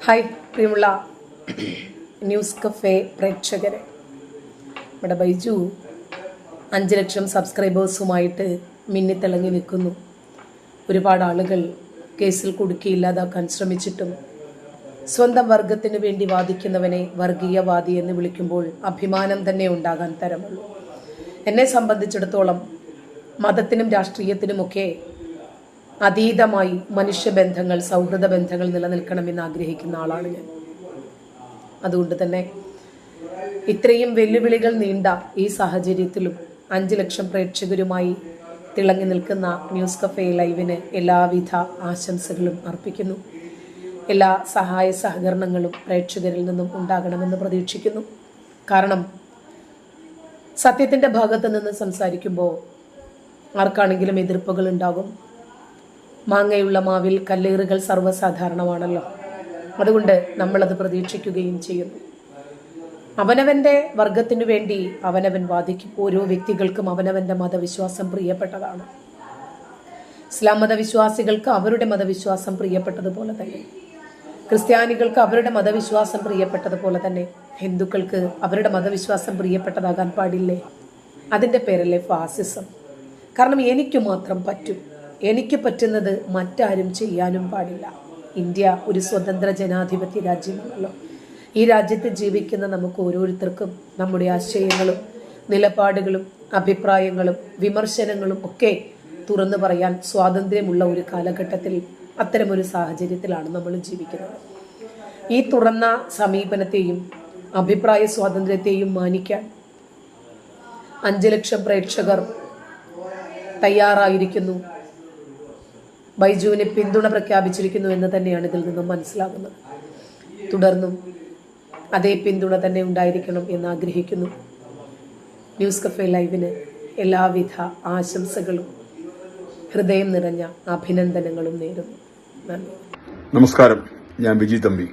Hi പ്രിയമുള്ള news cafe പ്രേക്ഷകരെ, നമ്മുടെ ബൈജു 5 ലക്ഷം സബ്സ്ക്രൈബേഴ്സുമായിട്ട് മിന്നിത്തിളങ്ങി നിൽക്കുന്നു. ഒരുപാട് ആളുകൾ കേസിൽ കുടുക്കി ഇല്ലാതാക്കാൻ ശ്രമിച്ചിട്ടും സ്വന്തം വർഗത്തിന് വേണ്ടി വാദിക്കുന്നവനെ വർഗീയവാദി എന്ന് വിളിക്കുമ്പോൾ അഭിമാനം തന്നെ ഉണ്ടാകാൻ തരമുള്ളൂ. എന്നെ സംബന്ധിച്ചിടത്തോളം മതത്തിനും രാഷ്ട്രീയത്തിനുമൊക്കെ അതീതമായി മനുഷ്യബന്ധങ്ങൾ, സൗഹൃദ ബന്ധങ്ങൾ നിലനിൽക്കണമെന്ന് ആഗ്രഹിക്കുന്ന ആളാണ് ഞാൻ. അതുകൊണ്ട് തന്നെ ഇത്രയും വെല്ലുവിളികൾ നീണ്ട ഈ സാഹചര്യത്തിലും 5 ലക്ഷം പ്രേക്ഷകരുമായി തിളങ്ങി നിൽക്കുന്ന ന്യൂസ് കഫേ ലൈവിന് എല്ലാവിധ ആശംസകളും അർപ്പിക്കുന്നു. എല്ലാ സഹായ സഹകരണങ്ങളും പ്രേക്ഷകരിൽ നിന്നും ഉണ്ടാകണമെന്ന് പ്രതീക്ഷിക്കുന്നു. കാരണം സത്യത്തിൻ്റെ ഭാഗത്ത് നിന്ന് സംസാരിക്കുമ്പോൾ ആർക്കാണെങ്കിലും എതിർപ്പുകൾ ഉണ്ടാകും. മാങ്ങയുള്ള മാവിൽ കല്ലേറുകൾ സർവ്വസാധാരണമാണല്ലോ. അതുകൊണ്ട് നമ്മളത് പ്രതീക്ഷിക്കുകയും ചെയ്യുന്നു. അവനവൻ്റെ വർഗത്തിനു വേണ്ടി അവനവൻ വാദിക്കും. ഓരോ വ്യക്തികൾക്കും അവനവൻ്റെ മതവിശ്വാസം പ്രിയപ്പെട്ടതാണ്. ഇസ്ലാം മതവിശ്വാസികൾക്ക് അവരുടെ മതവിശ്വാസം പ്രിയപ്പെട്ടതുപോലെ തന്നെ, ക്രിസ്ത്യാനികൾക്ക് അവരുടെ മതവിശ്വാസം പ്രിയപ്പെട്ടതുപോലെ തന്നെ ഹിന്ദുക്കൾക്ക് അവരുടെ മതവിശ്വാസം പ്രിയപ്പെട്ടതാകാൻ പാടില്ലേ? അതിൻ്റെ പേരല്ലേ ഫാസിസം. കാരണം എനിക്ക് മാത്രം പറ്റും, എനിക്ക് പറ്റുന്നത് മറ്റാരും ചെയ്യാനും പാടില്ല. ഇന്ത്യ ഒരു സ്വതന്ത്ര ജനാധിപത്യ രാജ്യമാണല്ലോ. ഈ രാജ്യത്ത് ജീവിക്കുന്ന നമുക്ക് ഓരോരുത്തർക്കും നമ്മുടെ ആശയങ്ങളും നിലപാടുകളും അഭിപ്രായങ്ങളും വിമർശനങ്ങളും ഒക്കെ തുറന്നു പറയാൻ സ്വാതന്ത്ര്യമുള്ള ഒരു കാലഘട്ടത്തിൽ, അത്തരമൊരു സാഹചര്യത്തിലാണ് നമ്മൾ ജീവിക്കുന്നത്. ഈ തുറന്ന സമീപനത്തെയും അഭിപ്രായ സ്വാതന്ത്ര്യത്തെയും മാനിക്കാൻ 5 ലക്ഷം പ്രേക്ഷകർ തയ്യാറായിരിക്കുന്നു. ബൈജുവിനെ പിന്തുണ പ്രഖ്യാപിച്ചിരിക്കുന്നു എന്ന് തന്നെയാണ് ഇതിൽ നിന്നും മനസ്സിലാകുന്നത്. തുടർന്നും അതേ പിന്തുണ തന്നെ ഉണ്ടായിരിക്കണം എന്ന് ആഗ്രഹിക്കുന്നു. ന്യൂസ് കഫേ ലൈവിന് എല്ലാവിധ ആശംസകളും ഹൃദയം നിറഞ്ഞ അഭിനന്ദനങ്ങളും നേരുന്നു. നന്ദി. നമസ്കാരം, ഞാൻ വിജി തമ്പി.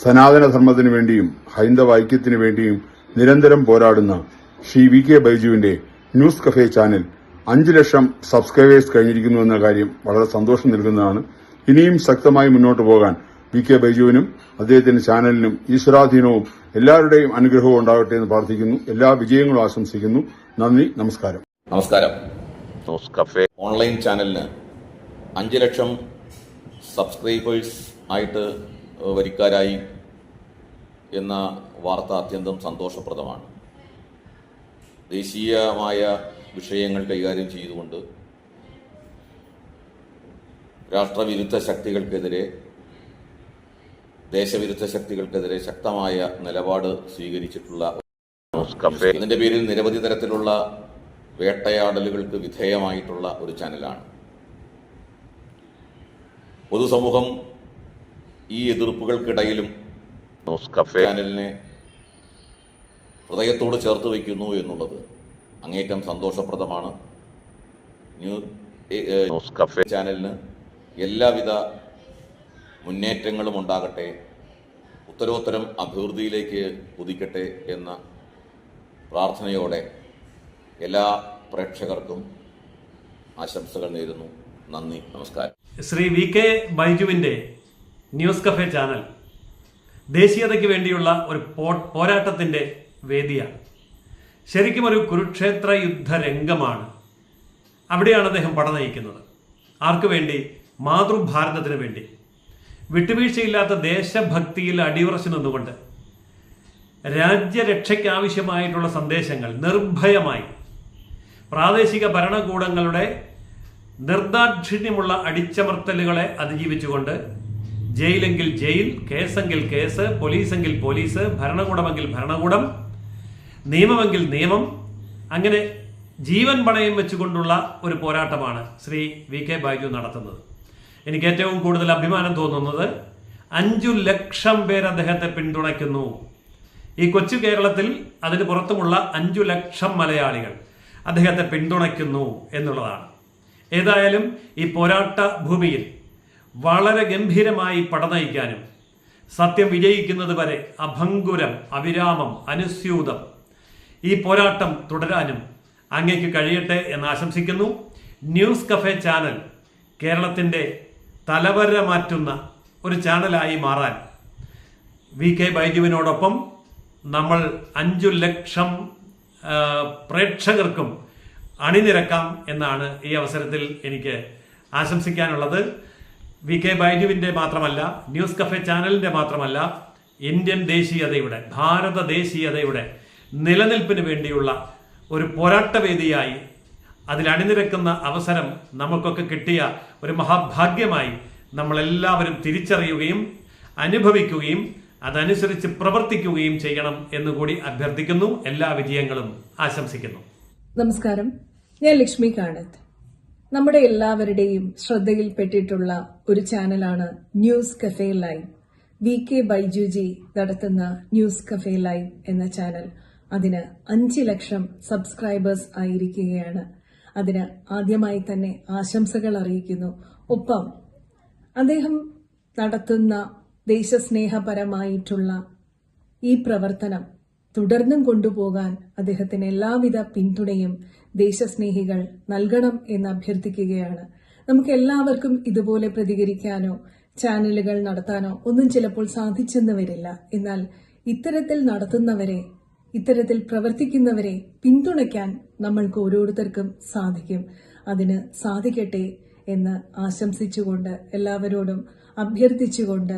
സനാതന ധർമ്മത്തിനു വേണ്ടിയും ഹൈന്ദവ ഐക്യത്തിനു വേണ്ടിയും നിരന്തരം പോരാടുന്ന ശ്രീ വി കെ ബൈജുവിന്റെ ന്യൂസ് കഫേ ചാനൽ 5 ലക്ഷം സബ്സ്ക്രൈബേഴ്സ് കഴിഞ്ഞിരിക്കുന്നു എന്ന കാര്യം വളരെ സന്തോഷം നൽകുന്നതാണ്. ഇനിയും ശക്തമായി മുന്നോട്ട് പോകാൻ വി കെ ബൈജുവിനും അദ്ദേഹത്തിന്റെ ചാനലിനും ഈശ്വരാധീനവും എല്ലാവരുടെയും അനുഗ്രഹവും ഉണ്ടാകട്ടെ എന്ന് പ്രാർത്ഥിക്കുന്നു. എല്ലാ വിജയങ്ങളും ആശംസിക്കുന്നു. നന്ദി, നമസ്കാരം. നമസ്കാരം. ന്യൂസ് കഫേ ഓൺലൈൻ ചാനലിന് 5 ലക്ഷം സബ്സ്ക്രൈബേഴ്സ് ആയിട്ട് വരിക്കാരായി എന്ന വാർത്ത അത്യന്തം സന്തോഷപ്രദമാണ്. ദേശീയമായ വിഷയങ്ങൾ കൈകാര്യം ചെയ്തുകൊണ്ട് രാഷ്ട്രവിരുദ്ധ ശക്തികൾക്കെതിരെ, ദേശവിരുദ്ധ ശക്തികൾക്കെതിരെ ശക്തമായ നിലപാട് സ്വീകരിച്ചിട്ടുള്ള ഇതിന്റെ പേരിൽ നിരവധി തരത്തിലുള്ള വേട്ടയാടലുകൾക്ക് വിധേയമായിട്ടുള്ള ഒരു ചാനലാണ്. പൊതുസമൂഹം ഈ എതിർപ്പുകൾക്കിടയിലും ചാനലിനെ ഹൃദയത്തോട് ചേർത്ത് വയ്ക്കുന്നു എന്നുള്ളത് അങ്ങേറ്റം സന്തോഷപ്രദമാണ്. ന്യൂസ് കഫേ ചാനലിന് എല്ലാവിധ മുന്നേറ്റങ്ങളും ഉണ്ടാകട്ടെ, ഉത്തരോത്തരം അഭിവൃദ്ധിയിലേക്ക് കുതിക്കട്ടെ എന്ന പ്രാർത്ഥനയോടെ എല്ലാ പ്രേക്ഷകർക്കും ആശംസകൾ നേരുന്നു. നന്ദി, നമസ്കാരം. ശ്രീ വി കെ ബൈജുവിൻ്റെ ന്യൂസ് കഫേ ചാനൽ ദേശീയതയ്ക്ക് വേണ്ടിയുള്ള ഒരു പോരാട്ടത്തിൻ്റെ വേദിയാണ്. ശരിക്കും ഒരു കുരുക്ഷേത്ര യുദ്ധരംഗമാണ്. അവിടെയാണ് അദ്ദേഹം പട നയിക്കുന്നത്. ആർക്കു വേണ്ടി? മാതൃഭാരതത്തിന് വേണ്ടി. വിട്ടുവീഴ്ചയില്ലാത്ത ദേശഭക്തിയിൽ അടിയുറച്ചു നിന്നുകൊണ്ട് രാജ്യരക്ഷയ്ക്കാവശ്യമായിട്ടുള്ള സന്ദേശങ്ങൾ നിർഭയമായി പ്രാദേശിക ഭരണകൂടങ്ങളുടെ നിർദാക്ഷിണ്യമുള്ള അടിച്ചമർത്തലുകളെ അതിജീവിച്ചുകൊണ്ട് ജയിലെങ്കിൽ ജയിൽ, കേസെങ്കിൽ കേസ്, പോലീസെങ്കിൽ പോലീസ്, ഭരണകൂടമെങ്കിൽ ഭരണകൂടം, നിയമമെങ്കിൽ നിയമം, അങ്ങനെ ജീവൻ പണയം വെച്ചുകൊണ്ടുള്ള ഒരു പോരാട്ടമാണ് ശ്രീ വി കെ ബൈജു നടത്തുന്നത്. എനിക്ക് ഏറ്റവും കൂടുതൽ അഭിമാനം തോന്നുന്നത് 5 ലക്ഷം പേർ അദ്ദേഹത്തെ പിന്തുണയ്ക്കുന്നു. ഈ കൊച്ചു കേരളത്തിൽ അതിന് പുറത്തുമുള്ള 5 ലക്ഷം മലയാളികൾ അദ്ദേഹത്തെ പിന്തുണയ്ക്കുന്നു എന്നുള്ളതാണ്. ഏതായാലും ഈ പോരാട്ട ഭൂമിയിൽ വളരെ ഗംഭീരമായി പടനയിക്കാനും സത്യം വിജയിക്കുന്നത് വരെ അഭംഗുരം, അവിരാമം, അനുസ്യൂതം ഈ പോരാട്ടം തുടരാനും അങ്ങേക്ക് കഴിയട്ടെ എന്ന് ആശംസിക്കുന്നു. ന്യൂസ് കഫേ ചാനൽ കേരളത്തിൻ്റെ തലവര മാറ്റുന്ന ഒരു ചാനലായി മാറാൻ VK ബൈജുവിനോടൊപ്പം നമ്മൾ 5 ലക്ഷം പ്രേക്ഷകർക്കും അണിനിരക്കാം എന്നാണ് ഈ അവസരത്തിൽ എനിക്ക് ആശംസിക്കാനുള്ളത്. VK ബൈജുവിൻ്റെ മാത്രമല്ല, ന്യൂസ് കഫേ ചാനലിൻ്റെ മാത്രമല്ല, ഇന്ത്യൻ ദേശീയതയുടെ, ഭാരത ദേശീയതയുടെ നിലനിൽപ്പിന് വേണ്ടിയുള്ള ഒരു പോരാട്ടവേദിയായി അതിൽ അണിനിരക്കുന്ന അവസരം നമുക്കൊക്കെ കിട്ടിയ ഒരു മഹാഭാഗ്യമായി നമ്മളെല്ലാവരും തിരിച്ചറിയുകയും അനുഭവിക്കുകയും അതനുസരിച്ച് പ്രവർത്തിക്കുകയും ചെയ്യണം എന്നുകൂടി അഭ്യർത്ഥിക്കുന്നു. എല്ലാ വിജയങ്ങളും ആശംസിക്കുന്നു. നമസ്കാരം, ഞാൻ ലക്ഷ്മി കാണത്ത്. നമ്മുടെ എല്ലാവരുടെയും ശ്രദ്ധയിൽപ്പെട്ടിട്ടുള്ള ഒരു ചാനലാണ് ന്യൂസ് കഫേ ലൈവ്. VK ബൈജുജി നടത്തുന്ന ന്യൂസ് കഫേ ലൈവ് എന്ന ചാനൽ അതിന് 5 ലക്ഷം സബ്സ്ക്രൈബേഴ്സ് ആയിരിക്കുകയാണ്. അതിന് ആദ്യമായി തന്നെ ആശംസകൾ അറിയിക്കുന്നു. ഒപ്പം അദ്ദേഹം നടത്തുന്ന ദേശസ്നേഹപരമായിട്ടുള്ള ഈ പ്രവർത്തനം തുടർന്നും കൊണ്ടുപോകാൻ അദ്ദേഹത്തിന് എല്ലാവിധ പിന്തുണയും ദേശസ്നേഹികൾ നൽകണം എന്ന് അഭ്യർത്ഥിക്കുകയാണ്. നമുക്ക് എല്ലാവർക്കും ഇതുപോലെ പ്രതികരിക്കാനോ ചാനലുകൾ നടത്താനോ ഒന്നും ചിലപ്പോൾ സാധിച്ചെന്ന് വരില്ല. എന്നാൽ ഇത്തരത്തിൽ നടത്തുന്നവരെ, ഇത്തരത്തിൽ പ്രവർത്തിക്കുന്നവരെ പിന്തുണയ്ക്കാൻ നമ്മൾക്ക് ഓരോരുത്തർക്കും സാധിക്കും. അതിന് സാധിക്കട്ടെ എന്ന് ആശംസിച്ചുകൊണ്ട്, എല്ലാവരോടും അഭ്യർത്ഥിച്ചുകൊണ്ട്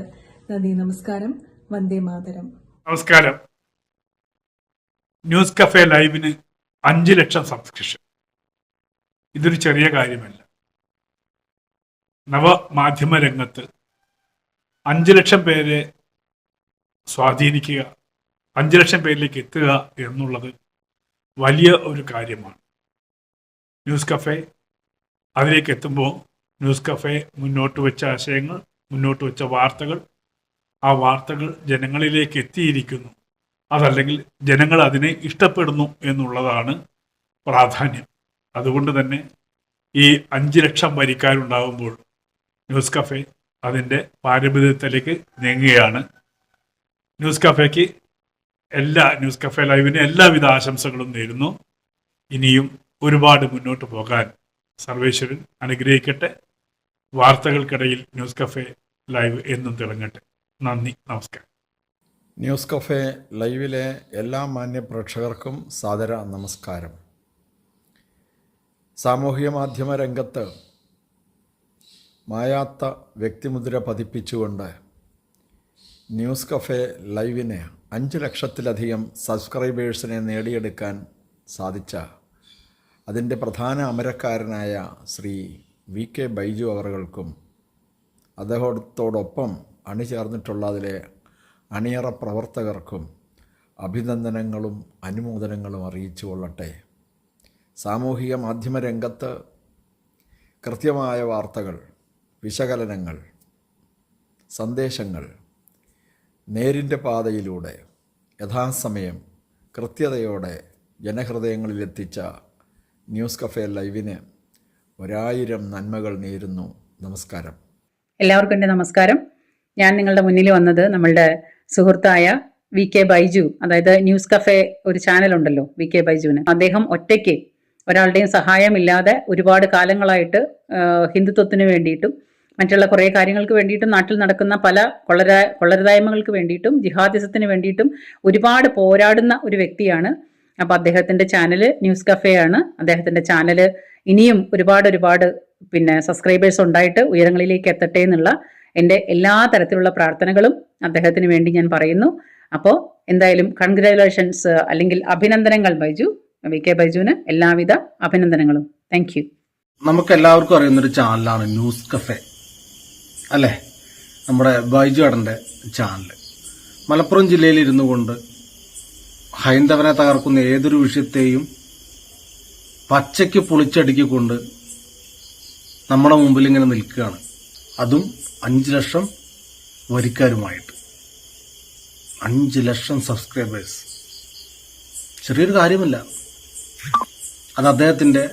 നന്ദി, നമസ്കാരം, വന്ദേ മാതരം. നമസ്കാരം. ന്യൂസ് കഫേ ലൈവിന് 5 ലക്ഷം സബ്സ്ക്രിപ്ഷൻ. ഇതൊരു ചെറിയ കാര്യമല്ല. നവമാധ്യമ രംഗത്ത് 5 ലക്ഷം പേരെ സ്വാധീനിക്കുക, 5 ലക്ഷം പേരിലേക്ക് എത്തുക എന്നുള്ളത് വലിയ ഒരു കാര്യമാണ്. ന്യൂസ് കഫേ അതിലേക്ക് എത്തുമ്പോൾ ന്യൂസ് കഫേ മുന്നോട്ട് വെച്ച ആശയങ്ങൾ, മുന്നോട്ട് വെച്ച വാർത്തകൾ, ആ വാർത്തകൾ ജനങ്ങളിലേക്ക് എത്തിയിരിക്കുന്നു. അതല്ലെങ്കിൽ ജനങ്ങൾ അതിനെ ഇഷ്ടപ്പെടുന്നു എന്നുള്ളതാണ് പ്രാധാന്യം. അതുകൊണ്ട് തന്നെ ഈ 5 ലക്ഷം വരിക്കാരുണ്ടാകുമ്പോൾ ന്യൂസ് കഫേ അതിൻ്റെ പാരമ്പര്യത്തിലേക്ക് നീങ്ങുകയാണ്. ന്യൂസ് കഫേക്ക് ന്യൂസ് കഫേ ലൈവിന് എല്ലാവിധ ആശംസകളും നേരുന്നു. ഇനിയും ഒരുപാട് മുന്നോട്ട് പോകാൻ സർവേശ്വരൻ അനുഗ്രഹിക്കട്ടെ. വാർത്തകൾക്കിടയിൽ ന്യൂസ് കഫേ ലൈവ് എന്നും തിളങ്ങട്ടെ. നന്ദി, നമസ്കാരം. ന്യൂസ് കഫേ ലൈവിലെ എല്ലാ മാന്യ പ്രേക്ഷകർക്കും സാദര നമസ്കാരം. സാമൂഹിക മാധ്യമ രംഗത്ത് മായാത്ത വ്യക്തിമുദ്ര പതിപ്പിച്ചുകൊണ്ട് ന്യൂസ് കഫേ ലൈവിന് 5 ലക്ഷത്തിലധികം സബ്സ്ക്രൈബേഴ്സിനെ നേടിയെടുക്കാൻ സാധിച്ച അതിൻ്റെ പ്രധാന അമരക്കാരനായ ശ്രീ VK ബൈജു അവർകൾക്കും അദ്ദേഹത്തോടൊപ്പം അണിചേർന്നിട്ടുള്ള അതിലെ അണിയറ പ്രവർത്തകർക്കും അഭിനന്ദനങ്ങളും അനുമോദനങ്ങളും അറിയിച്ചു കൊള്ളട്ടെ. സാമൂഹിക മാധ്യമ രംഗത്ത് കൃത്യമായ വാർത്തകൾ, വിശകലനങ്ങൾ, സന്ദേശങ്ങൾ നേരിൻ്റെ പാതയിലൂടെ യഥാസമയം കൃത്യതയോടെ ജനഹൃദയങ്ങളിലെത്തിച്ച ന്യൂസ് കഫേ ലൈവിന് 1000 നന്മകൾ നേരുന്നു. നമസ്കാരം. എല്ലാവർക്കും എൻ്റെ നമസ്കാരം. ഞാൻ നിങ്ങളുടെ മുന്നിൽ വന്നത് നമ്മളുടെ സുഹൃത്തായ VK ബൈജു, അതായത് ന്യൂസ് കഫേ ഒരു ചാനലുണ്ടല്ലോ VK ബൈജുവിന്, അദ്ദേഹം ഒറ്റയ്ക്ക് ഒരാളുടെയും സഹായമില്ലാതെ ഒരുപാട് കാലങ്ങളായിട്ട് ഹിന്ദുത്വത്തിന് വേണ്ടിയിട്ടും മറ്റുള്ള കുറേ കാര്യങ്ങൾക്ക് വേണ്ടിയിട്ടും നാട്ടിൽ നടക്കുന്ന പല കൊള്ളരുതായ്മകൾക്ക് വേണ്ടിയിട്ടും ജിഹാദിസത്തിന് വേണ്ടിയിട്ടും ഒരുപാട് പോരാടുന്ന ഒരു വ്യക്തിയാണ്. അപ്പോൾ അദ്ദേഹത്തിൻ്റെ ചാനല് ന്യൂസ് കഫേ ആണ്. അദ്ദേഹത്തിൻ്റെ ചാനല് ഇനിയും ഒരുപാട് സബ്സ്ക്രൈബേഴ്സ് ഉണ്ടായിട്ട് ഉയരങ്ങളിലേക്ക് എത്തട്ടെ എന്നുള്ള എൻ്റെ എല്ലാ തരത്തിലുള്ള പ്രാർത്ഥനകളും അദ്ദേഹത്തിന് വേണ്ടി ഞാൻ പറയുന്നു. അപ്പോൾ എന്തായാലും കൺഗ്രാജുലേഷൻസ്, അല്ലെങ്കിൽ അഭിനന്ദനങ്ങൾ ബൈജു, VK ബൈജുവിന് എല്ലാവിധ അഭിനന്ദനങ്ങളും. Thank you. നമുക്ക് എല്ലാവർക്കും അറിയുന്നൊരു ചാനലാണ് ന്യൂസ് കഫേ അല്ലേ, നമ്മുടെ ബൈജു ഏട്ടൻ്റെ ചാനൽ. മലപ്പുറം ജില്ലയിൽ ഇരുന്നു കൊണ്ട് ഹൈന്ദവനെ തകർക്കുന്ന ഏതൊരു വിഷയത്തെയും പച്ചയ്ക്ക് പൊളിച്ചടുക്കിക്കൊണ്ട് നമ്മുടെ മുമ്പിൽ ഇങ്ങനെ നിൽക്കുകയാണ്. അതും 5 ലക്ഷം വരിക്കാരുമായിട്ട്. 5 ലക്ഷം സബ്സ്ക്രൈബേഴ്സ് ചെറിയൊരു കാര്യമല്ല. അത് അദ്ദേഹത്തിൻ്റെ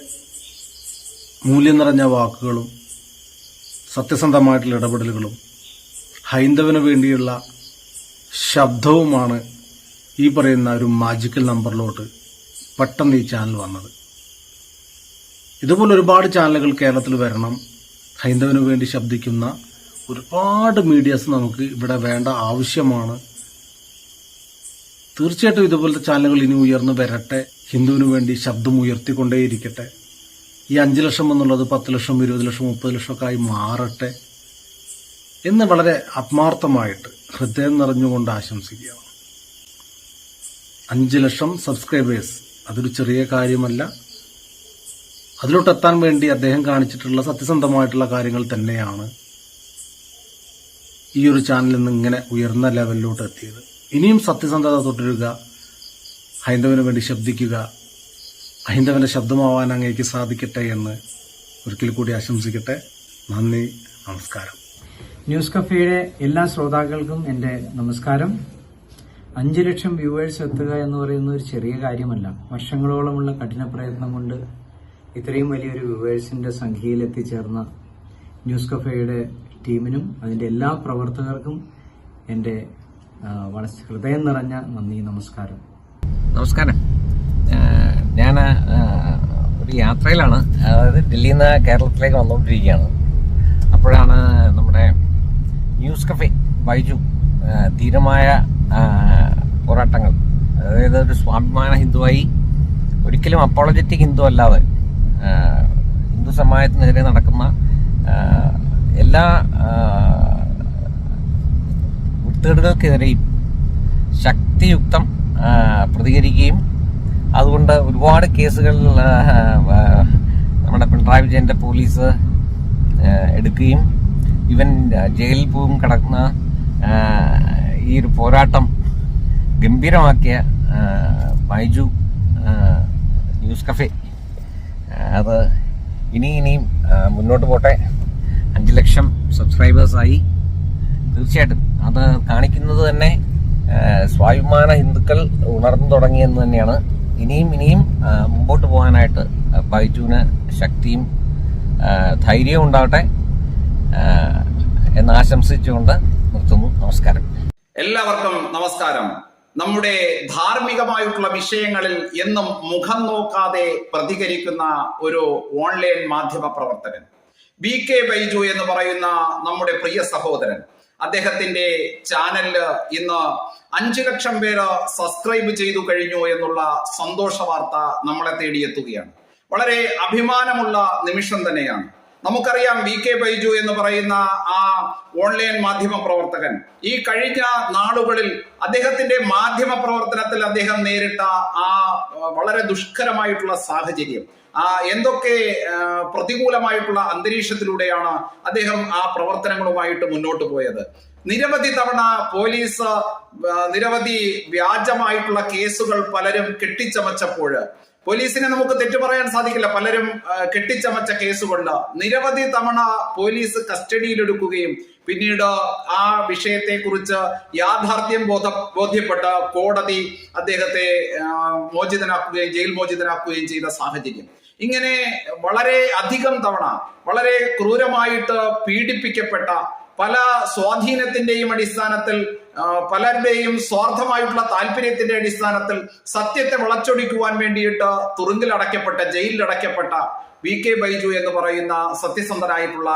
മൂല്യം നിറഞ്ഞ വാക്കുകളും സത്യസന്ധമായിട്ടുള്ള ഇടപെടലുകളും ഹൈന്ദവന് വേണ്ടിയുള്ള ശബ്ദവുമാണ് ഈ പറയുന്ന ഒരു മാജിക്കൽ നമ്പറിലോട്ട് പെട്ടെന്ന് ഈ ചാനൽ വന്നത്. ഇതുപോലെ ഒരുപാട് ചാനലുകൾ കേരളത്തിൽ വരണം. ഹൈന്ദവന് വേണ്ടി ശബ്ദിക്കുന്ന ഒരുപാട് മീഡിയാസ് നമുക്ക് ഇവിടെ വേണ്ട ആവശ്യമാണ് തീർച്ചയായിട്ടും ഇതുപോലത്തെ ചാനലുകൾ ഇനി ഉയർന്നു വരട്ടെ. ഹിന്ദുവിന് വേണ്ടി ശബ്ദം ഉയർത്തിക്കൊണ്ടേയിരിക്കട്ടെ. ഈ 5 ലക്ഷം എന്നുള്ളത് 10 ലക്ഷം, 20 ലക്ഷം, 30 ലക്ഷം ഒക്കെ ആയി മാറട്ടെ എന്ന് വളരെ ആത്മാർത്ഥമായിട്ട് ഹൃദയം നിറഞ്ഞുകൊണ്ട് ആശംസിക്കുകയാണ്. 5 ലക്ഷം സബ്സ്ക്രൈബേഴ്സ് അതൊരു ചെറിയ കാര്യമല്ല. അതിലോട്ടെത്താൻ വേണ്ടി അദ്ദേഹം കാണിച്ചിട്ടുള്ള സത്യസന്ധമായിട്ടുള്ള കാര്യങ്ങൾ തന്നെയാണ് ഈ ഒരു ചാനലിൽ നിന്ന് ഇങ്ങനെ ഉയർന്ന ലെവലിലോട്ട് എത്തിയത്. ഇനിയും സത്യസന്ധത തുടരുക, ഹൈന്ദവന് വേണ്ടി ശബ്ദിക്കുക, ഹൈന്ദവന്റെ ശബ്ദമാവാൻ അങ്ങേക്ക് സാധിക്കട്ടെ എന്ന് ഒരിക്കൽ കൂടി ആശംസിക്കട്ടെ. നന്ദി, നമസ്കാരം. ന്യൂസ് കഫേയുടെ എല്ലാ ശ്രോതാക്കൾക്കും എൻ്റെ നമസ്കാരം. 5 ലക്ഷം വ്യൂവേഴ്സ് എത്തുക എന്ന് പറയുന്ന ഒരു ചെറിയ കാര്യമല്ല. വർഷങ്ങളോളമുള്ള കഠിന പ്രയത്നം കൊണ്ട് ഇത്രയും വലിയൊരു വ്യൂവേഴ്സിന്റെ സംഖ്യയിൽ എത്തിച്ചേർന്ന ന്യൂസ് കഫേയുടെ ടീമിനും അതിന്റെ എല്ലാ പ്രവർത്തകർക്കും എൻ്റെ ഹൃദയം നിറഞ്ഞ നന്ദി, നമസ്കാരം. നമസ്കാരം. ഞാൻ ഒരു യാത്രയിലാണ്, അതായത് ഡൽഹിയിൽ നിന്ന് കേരളത്തിലേക്ക് വന്നുകൊണ്ടിരിക്കുകയാണ്. അപ്പോഴാണ് നമ്മുടെ ന്യൂസ് കഫേ ബൈജു ധീരമായ പോരാട്ടങ്ങൾ, അതായത് ഒരു സ്വാഭിമാന ഹിന്ദുവായി ഒരിക്കലും അപ്പോളജറ്റിക് ഹിന്ദു അല്ലാതെ ഹിന്ദു സമാജത്തിനെതിരെ നടക്കുന്ന എല്ലാ വൃത്തികേടുകൾക്കെതിരെയും ശക്തിയുക്തം പ്രതികരിക്കുകയും അതുകൊണ്ട് ഒരുപാട് കേസുകൾ നമ്മുടെ പിണറായി വിജയന്റെ പോലീസ് എടുക്കുകയും ഇവൻ ജയിലിൽ പോലും കിടക്കുന്ന ഈ ഒരു പോരാട്ടം ഗംഭീരമാക്കിയ ബൈജു ന്യൂസ് കഫേ അത് ഇനിയും മുന്നോട്ട് പോട്ടെ. 5 ലക്ഷം സബ്സ്ക്രൈബേഴ്സായി. തീർച്ചയായിട്ടും അത് കാണിക്കുന്നത് തന്നെ സ്വാഭിമാന ഹിന്ദുക്കൾ ഉണർന്നു തുടങ്ങിയെന്ന് തന്നെയാണ്. ഇനിയും മുമ്പോട്ട് പോകാനായിട്ട് ബൈജുവിന് ശക്തിയും ധൈര്യവും ഉണ്ടാവട്ടെ എന്ന് ആശംസിച്ചുകൊണ്ട് നിർത്തുന്നു. നമസ്കാരം. എല്ലാവർക്കും നമസ്കാരം. നമ്മുടെ ധാർമ്മികമായിട്ടുള്ള വിഷയങ്ങളിൽ എന്നും മുഖം നോക്കാതെ പ്രതികരിക്കുന്ന ഒരു ഓൺലൈൻ മാധ്യമ പ്രവർത്തകൻ VK ബൈജു എന്ന് പറയുന്ന നമ്മുടെ പ്രിയ സഹോദരൻ, അദ്ദേഹത്തിന്റെ ചാനലില് ഇന്ന് 5 ലക്ഷം പേര് സബ്സ്ക്രൈബ് ചെയ്തു കഴിഞ്ഞു എന്നുള്ള സന്തോഷ വാർത്ത നമ്മളെ തേടിയെത്തുകയാണ്. വളരെ അഭിമാനമുള്ള നിമിഷം തന്നെയാണ്. നമുക്കറിയാം VK ബൈജു എന്ന് പറയുന്ന ആ ഓൺലൈൻ മാധ്യമ പ്രവർത്തകൻ ഈ കഴിഞ്ഞ നാളുകളിൽ അദ്ദേഹത്തിന്റെ മാധ്യമ പ്രവർത്തനത്തിൽ അദ്ദേഹം നേരിട്ട ആ വളരെ ദുഷ്കരമായിട്ടുള്ള സാഹചര്യം, എന്തൊക്കെ പ്രതികൂലമായിട്ടുള്ള അന്തരീക്ഷത്തിലൂടെയാണ് അദ്ദേഹം ആ പ്രവർത്തനങ്ങളുമായിട്ട് മുന്നോട്ട് പോയത്. നിരവധി തവണ പോലീസ് നിരവധി വ്യാജമായിട്ടുള്ള കേസുകൾ പലരും കെട്ടിച്ചമച്ചപ്പോൾ പോലീസിനെ നമുക്ക് തെറ്റു പറയാൻ സാധിക്കില്ല. പലരും കെട്ടിച്ചമച്ച കേസുകൊണ്ട് നിരവധി തവണ പോലീസ് കസ്റ്റഡിയിലെടുക്കുകയും പിന്നീട് ആ വിഷയത്തെക്കുറിച്ച് യാഥാർത്ഥ്യം ബോധ്യപ്പെട്ട കോടതി അദ്ദേഹത്തെ ജയിൽ മോചിതനാക്കുകയും ചെയ്ത സാഹചര്യം. ഇങ്ങനെ വളരെ അധികം തവണ വളരെ ക്രൂരമായിട്ട് പീഡിപ്പിക്കപ്പെട്ട, പല സ്വാധീനത്തിന്റെയും അടിസ്ഥാനത്തിൽ, പലരുടെയും സ്വാർത്ഥമായിട്ടുള്ള താല്പര്യത്തിന്റെ അടിസ്ഥാനത്തിൽ സത്യത്തെ വളച്ചൊടിക്കുവാൻ വേണ്ടിയിട്ട് തുറുങ്കിലടയ്ക്കപ്പെട്ട, ജയിലിലടയ്ക്കപ്പെട്ട VK ബൈജു എന്ന് പറയുന്ന സത്യസന്ധനായിട്ടുള്ള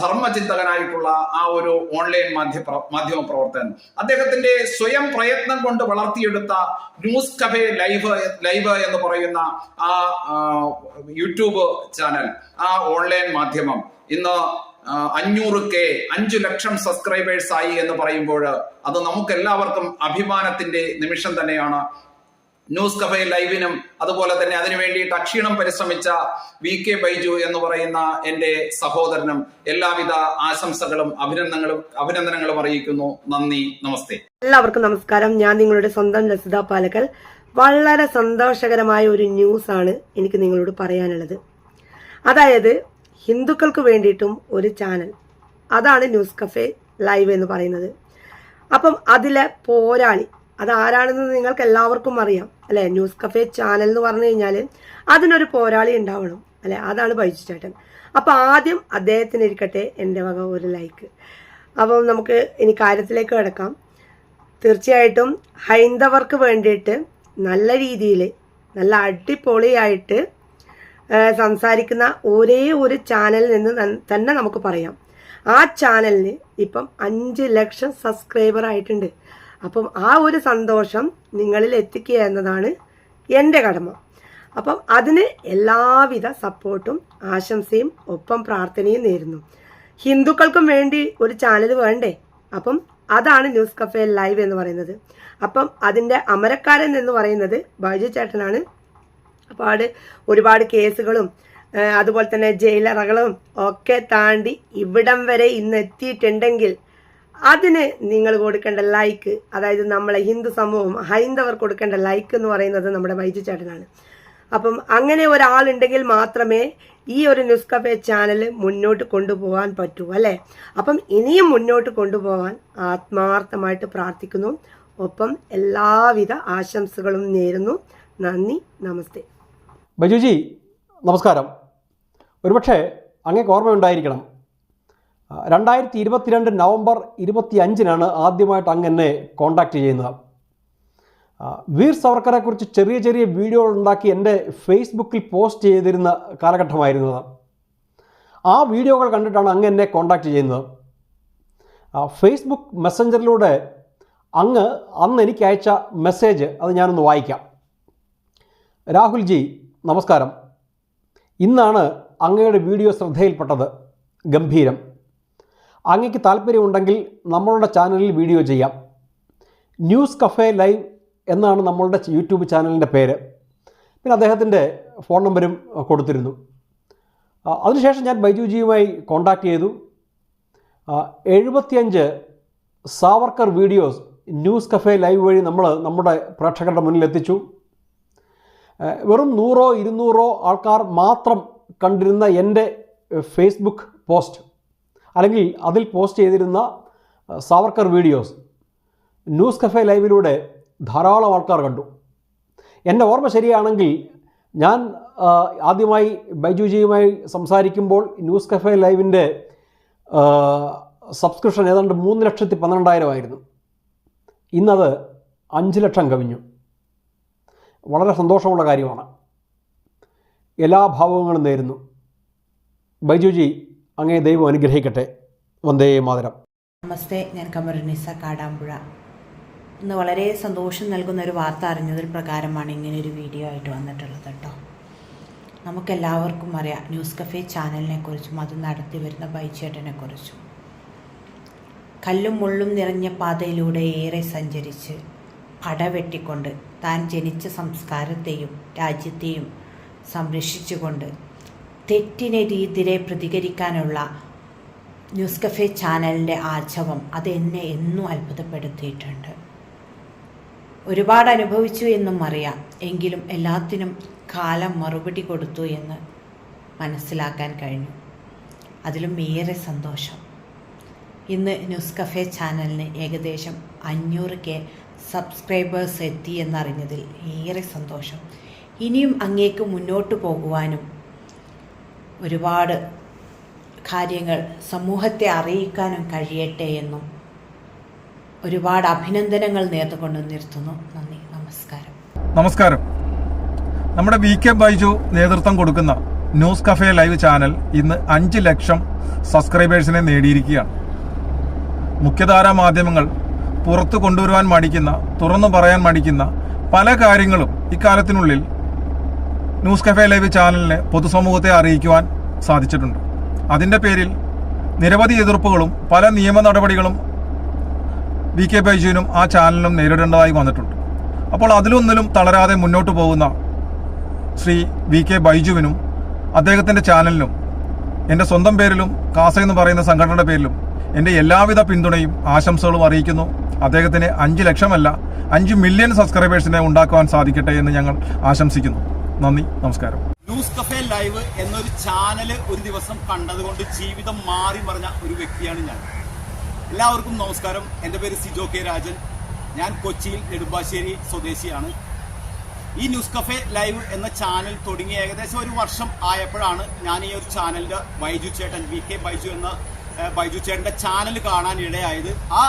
ധർമ്മചിന്തകനായിട്ടുള്ള ആ ഒരു ഓൺലൈൻ മാധ്യമ പ്രവർത്തകൻ, അദ്ദേഹത്തിന്റെ സ്വയം പ്രയത്നം കൊണ്ട് വളർത്തിയെടുത്ത ന്യൂസ് കഫേ ലൈവ് എന്ന് പറയുന്ന ആ യൂട്യൂബ് ചാനൽ, ആ ഓൺലൈൻ മാധ്യമം ഇന്ന് 5 ലക്ഷം സബ്സ്ക്രൈബേഴ്സ് ആയി എന്ന് പറയുമ്പോൾ അത് നമുക്കെല്ലാവർക്കും അഭിമാനത്തിന്റെ നിമിഷം തന്നെയാണ്. ന്യൂസ് കഫേ ലൈവിനും അതുപോലെ തന്നെ അതിനു വേണ്ടിയിട്ട് അക്ഷീണം പരിശ്രമിച്ച VK ബൈജു എന്ന് പറയുന്ന എന്റെ സഹോദരനും എല്ലാവിധ ആശംസകളും അഭിനന്ദനങ്ങളും അറിയിക്കുന്നു. നന്ദി, നമസ്തേ. എല്ലാവർക്കും നമസ്കാരം. ഞാൻ നിങ്ങളുടെ സ്വന്തം ലസിത പാലക്കൽ. വളരെ സന്തോഷകരമായ ഒരു ന്യൂസ് ആണ് എനിക്ക് നിങ്ങളോട് പറയാനുള്ളത്. അതായത് ഹിന്ദുക്കൾക്ക് വേണ്ടിയിട്ടും ഒരു ചാനൽ, അതാണ് ന്യൂസ് കഫേ ലൈവ് എന്ന് പറയുന്നത്. അപ്പം അതിലെ പോരാളി അതാരാണെന്ന് നിങ്ങൾക്ക് എല്ലാവർക്കും അറിയാം അല്ലെ. ന്യൂസ് കഫേ ചാനൽ എന്ന് പറഞ്ഞു കഴിഞ്ഞാൽ അതിനൊരു പോരാളി ഉണ്ടാവണം അല്ലെ. അതാണ് ബൈജു ചേട്ടൻ. അപ്പം ആദ്യം അദ്ദേഹത്തിന് ഇരിക്കട്ടെ എൻ്റെ വക ഒരു ലൈക്ക്. അപ്പം നമുക്ക് ഇനി കാര്യത്തിലേക്ക് കിടക്കാം. തീർച്ചയായിട്ടും ഹൈന്ദവർക്ക് വേണ്ടിയിട്ട് നല്ല രീതിയിൽ നല്ല അടിപൊളിയായിട്ട് സംസാരിക്കുന്ന ഒരേ ഒരു ചാനലിൽ നിന്ന് തന്നെ നമുക്ക് പറയാം. ആ ചാനലിന് ഇപ്പം 5 ലക്ഷം സബ്സ്ക്രൈബർ ആയിട്ടുണ്ട്. അപ്പം ആ ഒരു സന്തോഷം നിങ്ങളിൽ എത്തിക്കുക എന്നതാണ് എൻ്റെ കടമ. അപ്പം അതിന് എല്ലാവിധ സപ്പോർട്ടും ആശംസയും ഒപ്പം പ്രാർത്ഥനയും നേരുന്നു. ഹിന്ദുക്കൾക്കും വേണ്ടി ഒരു ചാനൽ വേണ്ടേ? അപ്പം അതാണ് ന്യൂസ് കഫേ ലൈവ് എന്ന് പറയുന്നത്. അപ്പം അതിൻ്റെ അമരക്കാരൻ എന്ന് പറയുന്നത് ബൈജു ചേട്ടനാണ്. അപ്പോൾ ഒരുപാട് കേസുകളും അതുപോലെ തന്നെ ജയിലറകളും ഒക്കെ താണ്ടി ഇവിടം വരെ ഇന്ന് എത്തിയിട്ടുണ്ടെങ്കിൽ അതിന് നിങ്ങൾ കൊടുക്കേണ്ട ലൈക്ക്, അതായത് നമ്മളെ ഹിന്ദു സമൂഹം ഹൈന്ദവർ കൊടുക്കേണ്ട ലൈക്ക് എന്ന് പറയുന്നത് നമ്മുടെ ബൈജു ചേട്ടനാണ്. അപ്പം അങ്ങനെ ഒരാളുണ്ടെങ്കിൽ മാത്രമേ ഈ ഒരു ന്യൂസ് കഫേ ചാനൽ മുന്നോട്ട് കൊണ്ടുപോകാൻ പറ്റൂ, അല്ലേ? അപ്പം ഇനിയും മുന്നോട്ട് കൊണ്ടുപോകാൻ ആത്മാർത്ഥമായിട്ട് പ്രാർത്ഥിക്കുന്നു. ഒപ്പം എല്ലാവിധ ആശംസകളും നേരുന്നു. നന്ദി, നമസ്തേ. ബൈജുജി നമസ്കാരം. ഒരുപക്ഷെ അങ്ങേക്ക് ഓർമ്മയുണ്ടായിരിക്കണം, 2022 നവംബർ 25 ആദ്യമായിട്ട് അങ്ങ് എന്നെ കോണ്ടാക്ട് ചെയ്യുന്നത്. വീർ സവർക്കറെ കുറിച്ച് ചെറിയ ചെറിയ വീഡിയോകൾ ഉണ്ടാക്കി എൻ്റെ ഫേസ്ബുക്കിൽ പോസ്റ്റ് ചെയ്തിരുന്ന കാലഘട്ടമായിരുന്നത്. ആ വീഡിയോകൾ കണ്ടിട്ടാണ് അങ്ങ് എന്നെ കോണ്ടാക്ട് ചെയ്യുന്നത്. ഫേസ്ബുക്ക് മെസ്സഞ്ചറിലൂടെ അങ്ങ് അന്ന് എനിക്ക് അയച്ച മെസ്സേജ് അത് ഞാനൊന്ന് വായിക്കാം. രാഹുൽജി നമസ്കാരം. ഇന്നാണ് അങ്ങയുടെ വീഡിയോ ശ്രദ്ധയിൽപ്പെട്ടത്. ഗംഭീരം. അങ്ങയ്ക്ക് താല്പര്യമുണ്ടെങ്കിൽ നമ്മളുടെ ചാനലിൽ വീഡിയോ ചെയ്യാം. ന്യൂസ് കഫേ ലൈവ് എന്നാണ് നമ്മളുടെ യൂട്യൂബ് ചാനലിൻ്റെ പേര്. പിന്നെ അദ്ദേഹത്തിൻ്റെ ഫോൺ നമ്പരും കൊടുത്തിരുന്നു. അതിനുശേഷം ഞാൻ ബൈജുജിയുമായി കോണ്ടാക്ട് ചെയ്തു. 75 Savarkar videos news cafe live വഴി നമ്മൾ നമ്മുടെ പ്രേക്ഷകരുടെ മുന്നിലെത്തിച്ചു. വെറും 100 200 ആൾക്കാർ മാത്രം കണ്ടിരുന്ന എൻ്റെ ഫേസ്ബുക്ക് പോസ്റ്റ് അല്ലെങ്കിൽ അതിൽ പോസ്റ്റ് ചെയ്തിരുന്ന സാവർക്കർ വീഡിയോസ് ന്യൂസ് കഫേ ലൈവിലൂടെ ധാരാളം ആൾക്കാർ കണ്ടു. എൻ്റെ ഓർമ്മ ശരിയാണെങ്കിൽ ഞാൻ ആദ്യമായി ബൈജുജിയുമായി സംസാരിക്കുമ്പോൾ ന്യൂസ് കഫേ ലൈവിൻ്റെ സബ്സ്ക്രിപ്ഷൻ ഏതാണ്ട് 3,12,000 ആയിരുന്നു. ഇന്നത് 5 ലക്ഷം കവിഞ്ഞു. വളരെ സന്തോഷമുള്ള കാര്യമാണ്. എല്ലാ ഭാവങ്ങളും നേരുന്നു. ബൈജുജി അങ്ങേ ദൈവം അനുഗ്രഹിക്കട്ടെ. വന്ദേ മാതരം. നമസ്തേ, ഞാൻ കമറുനിസ കാടാമ്പുഴ. ഇന്ന് വളരെ സന്തോഷം നൽകുന്ന ഒരു വാർത്ത അറിഞ്ഞതിൽ പ്രകാരമാണ് ഇങ്ങനെയൊരു വീഡിയോ ആയിട്ട് വന്നിട്ടുള്ളത് കേട്ടോ. നമുക്കെല്ലാവർക്കും അറിയാം ന്യൂസ് കഫേ ചാനലിനെ കുറിച്ചും അത് നടത്തി വരുന്ന ബൈജുചേട്ടനെ കുറിച്ചും. കല്ലും മുള്ളും നിറഞ്ഞ പാതയിലൂടെ ഏറെ സഞ്ചരിച്ച് പടവെട്ടിക്കൊണ്ട് താൻ ജനിച്ച സംസ്കാരത്തെയും രാജ്യത്തെയും സംരക്ഷിച്ചുകൊണ്ട് തെറ്റിനെതിരെ പ്രതികരിക്കാനുള്ള ന്യൂസ് കഫേ ചാനലിൻ്റെ ആർജവം അതെന്നെ എന്നും അത്ഭുതപ്പെടുത്തിയിട്ടുണ്ട്. ഒരുപാട് അനുഭവിച്ചു എന്നും അറിയാം. എങ്കിലും എല്ലാത്തിനും കാലം മറുപടി കൊടുത്തു എന്ന് മനസ്സിലാക്കാൻ കഴിഞ്ഞു. അതിലും ഏറെ സന്തോഷം. ഇന്ന് ന്യൂസ് കഫേ ചാനലിന് ഏകദേശം 500K സബ്സ്ക്രൈബേഴ്സ് എത്തി എന്നറിഞ്ഞതിൽ ഏറെ സന്തോഷം. ഇനിയും അങ്ങേക്ക് മുന്നോട്ട് പോകുവാനും ഒരുപാട് കാര്യങ്ങൾ സമൂഹത്തെ അറിയിക്കാനും കഴിയട്ടെ എന്നും ഒരുപാട് അഭിനന്ദനങ്ങൾ നേർന്നുകൊണ്ട് നിർത്തുന്നു. നന്ദി, നമസ്കാരം. നമസ്കാരം. നമ്മുടെ VK ബൈജു നേതൃത്വം കൊടുക്കുന്ന ന്യൂസ് കഫേ ലൈവ് ചാനൽ ഇന്ന് 5 ലക്ഷം സബ്സ്ക്രൈബേഴ്സിനെ നേടിയിരിക്കുകയാണ്. മുഖ്യധാരാ മാധ്യമങ്ങൾ പുറത്തു കൊണ്ടുവരുവാൻ മടിക്കുന്ന, തുറന്നു പറയാൻ മടിക്കുന്ന പല കാര്യങ്ങളും ഇക്കാലത്തിനുള്ളിൽ ന്യൂസ് കഫേ ലൈവ് ചാനലിനെ പൊതുസമൂഹത്തെ അറിയിക്കുവാൻ സാധിച്ചിട്ടുണ്ട്. അതിൻ്റെ പേരിൽ നിരവധി എതിർപ്പുകളും പല നിയമ നടപടികളും VK ബൈജുവിനും ആ ചാനലിനും നേരിടേണ്ടതായി വന്നിട്ടുണ്ട്. അപ്പോൾ അതിലൊന്നിലും തളരാതെ മുന്നോട്ട് പോകുന്ന ശ്രീ VK ബൈജുവിനും അദ്ദേഹത്തിൻ്റെ ചാനലിനും എൻ്റെ സ്വന്തം പേരിലും കാസ എന്ന് പറയുന്ന സംഘടനയുടെ പേരിലും എൻ്റെ എല്ലാവിധ പിന്തുണയും ആശംസകളും അറിയിക്കുന്നു. അദ്ദേഹത്തിന് 5 ലക്ഷമല്ല 5 മില്യൺ സബ്സ്ക്രൈബേഴ്സിനെ ഉണ്ടാക്കുവാൻ സാധിക്കട്ടെ എന്ന് ഞങ്ങൾ ആശംസിക്കുന്നു. നന്ദി, നമസ്കാരം. ന്യൂസ് കഫേ ലൈവ് എന്നൊരു ചാനല് ഒരു ദിവസം കണ്ടതുകൊണ്ട് ജീവിതം മാറി മറിഞ്ഞ ഒരു വ്യക്തിയാണ് ഞാൻ. എല്ലാവർക്കും നമസ്കാരം. എൻ്റെ പേര് സിജോ കെ രാജൻ. ഞാൻ കൊച്ചിയിൽ നെടുമ്പാശ്ശേരി സ്വദേശിയാണ്. ഈ ന്യൂസ് കഫേ ലൈവ് എന്ന ചാനൽ തുടങ്ങി ഏകദേശം 1 വർഷം ആയപ്പോഴാണ് ഞാൻ ഈ ഒരു ചാനലിൻ്റെ ബൈജു ചേട്ടൻ VK ബൈജു എന്ന ബൈജു ചേട്ടൻ്റെ ചാനൽ കാണാൻ ഇടയായത്. ആ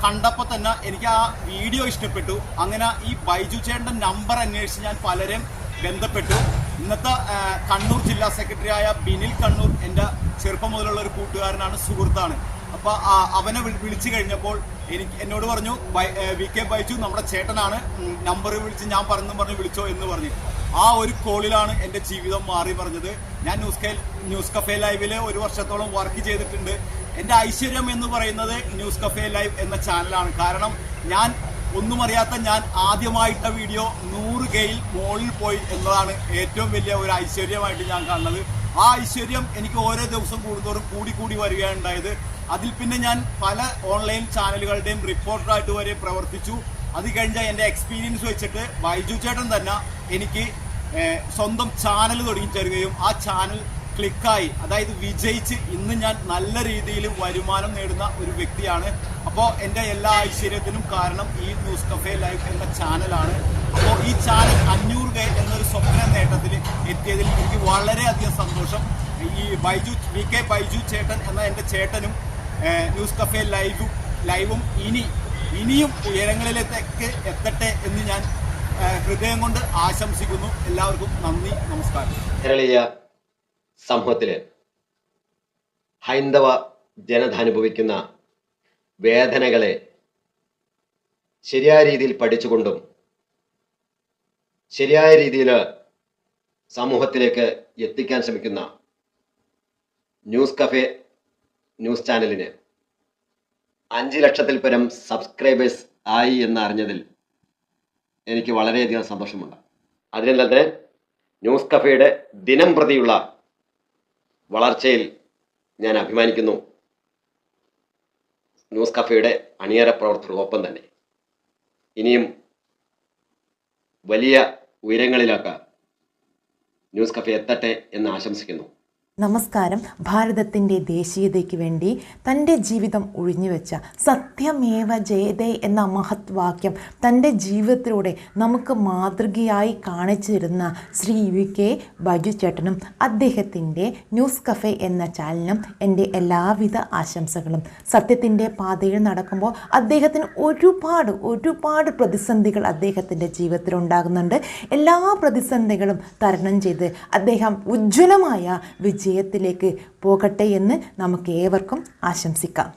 കണ്ടപ്പോൾ തന്നെ എനിക്ക് ആ വീഡിയോ ഇഷ്ടപ്പെട്ടു. അങ്ങനെ ഈ ബൈജു ചേട്ടൻ്റെ നമ്പർ അന്വേഷിച്ച് ഞാൻ പലരും ബന്ധപ്പെട്ടു. ഇന്നത്തെ കണ്ണൂർ ജില്ലാ സെക്രട്ടറിയായ ബിനിൽ കണ്ണൂർ എൻ്റെ ചെറുപ്പം മുതലുള്ള ഒരു കൂട്ടുകാരനാണ്, സുഹൃത്താണ്. അപ്പോൾ അവനെ വിളിച്ചു കഴിഞ്ഞപ്പോൾ എന്നോട് പറഞ്ഞു VK ബൈജു നമ്മുടെ ചേട്ടനാണ്, നമ്പർ വിളിച്ച് ഞാൻ പറഞ്ഞു വിളിച്ചോ എന്ന് പറഞ്ഞു. ആ ഒരു കോളിലാണ് എൻ്റെ ജീവിതം മാറി പറഞ്ഞത്. ഞാൻ ന്യൂസ് കഫേ ലൈവിൽ 1 വർഷത്തോളം വർക്ക് ചെയ്തിട്ടുണ്ട്. എൻ്റെ ഐശ്വര്യം എന്ന് പറയുന്നത് ന്യൂസ് കഫേ ലൈവ് എന്ന ചാനലാണ്. കാരണം ഞാൻ ഒന്നും അറിയാത്ത ഞാൻ ആദ്യമായിട്ട വീഡിയോ 100Kയിൽ മുകളിൽ പോയി എന്നതാണ് ഏറ്റവും വലിയ ഒരു ഐശ്വര്യമായിട്ട് ഞാൻ കാണുന്നത്. ആ ഐശ്വര്യം എനിക്ക് ഓരോ ദിവസം കൂടുന്തോറും കൂടി വരികയാണ് ഉണ്ടായത്. അതിൽ പിന്നെ ഞാൻ പല ഓൺലൈൻ ചാനലുകളുടെയും റിപ്പോർട്ടറായിട്ട് വരെ പ്രവർത്തിച്ചു. അത് കഴിഞ്ഞ എൻ്റെ എക്സ്പീരിയൻസ് വെച്ചിട്ട് ബൈജു ചേട്ടൻ തന്നെ എനിക്ക് സ്വന്തം ചാനൽ തുടങ്ങി തരികയും ആ ചാനൽ ക്ലിക്കായി, അതായത് വിജയിച്ച് ഇന്ന് ഞാൻ നല്ല രീതിയിൽ വരുമാനം നേടുന്ന ഒരു വ്യക്തിയാണ്. അപ്പോൾ എൻ്റെ എല്ലാ ഐശ്വര്യത്തിനും കാരണം ഈ ന്യൂസ് കഫേ ലൈവ് എന്ന ചാനലാണ്. അപ്പോൾ ഈ ചാനൽ 500K എന്നൊരു സ്വപ്ന നേട്ടത്തിൽ എത്തിയതിൽ എനിക്ക് വളരെയധികം സന്തോഷം. ഈ VK ബൈജു ചേട്ടൻ എന്ന എൻ്റെ ചേട്ടനും ന്യൂസ് കഫേ ലൈവും ഇനിയും ഉയരങ്ങളിലേക്ക് എത്തട്ടെ എന്ന് ഞാൻ ഹൃദയം കൊണ്ട് ആശംസിക്കുന്നു. എല്ലാവർക്കും നന്ദി, നമസ്കാരം. കേരളീയ സമൂഹത്തില് ഹൈന്ദവ ജനത അനുഭവിക്കുന്ന വേദനകളെ ശരിയായ രീതിയിൽ പഠിച്ചുകൊണ്ടും ശരിയായ രീതിയിൽ സമൂഹത്തിലേക്ക് എത്തിക്കാൻ ശ്രമിക്കുന്ന ന്യൂസ് കഫേ ന്യൂസ് ചാനലിന് 5 ലക്ഷത്തിൽ പരം സബ്സ്ക്രൈബേഴ്സ് ആയി എന്നറിഞ്ഞതിൽ എനിക്ക് വളരെയധികം സന്തോഷമുണ്ട്. അതിനാൽ തന്നെ ന്യൂസ് കഫേയുടെ ദിനം പ്രതിയുള്ള വളർച്ചയിൽ ഞാൻ അഭിമാനിക്കുന്നു. ന്യൂസ് കഫേയുടെ അണിയറ പ്രവർത്തകർക്കൊപ്പം തന്നെ ഇനിയും വലിയ ഉയരങ്ങളിലൊക്കെ ന്യൂസ് കഫേ എത്തട്ടെ എന്ന് ആശംസിക്കുന്നു. നമസ്കാരം. ഭാരതത്തിൻ്റെ ദേശീയതയ്ക്ക് വേണ്ടി തൻ്റെ ജീവിതം ഒഴിഞ്ഞുവെച്ച സത്യമേവ ജയതേ എന്ന മഹത് വാക്യം തൻ്റെ ജീവിതത്തിലൂടെ നമുക്ക് മാതൃകയായി കാണിച്ചു തരുന്ന ശ്രീ VK ബൈജു ചേട്ടനും അദ്ദേഹത്തിൻ്റെ ന്യൂസ് കഫേ എന്ന ചാനലിനും എൻ്റെ എല്ലാവിധ ആശംസകളും. സത്യത്തിൻ്റെ പാതയിൽ നടക്കുമ്പോൾ അദ്ദേഹത്തിന് ഒരുപാട് പ്രതിസന്ധികൾ അദ്ദേഹത്തിൻ്റെ ജീവിതത്തിൽ ഉണ്ടാകുന്നുണ്ട്. എല്ലാ പ്രതിസന്ധികളും തരണം ചെയ്ത് അദ്ദേഹം ഉജ്ജ്വലമായ വിജയത്തിലേക്ക് പോകട്ടെ എന്ന് നമുക്ക് ഏവർക്കും ആശംസിക്കാം.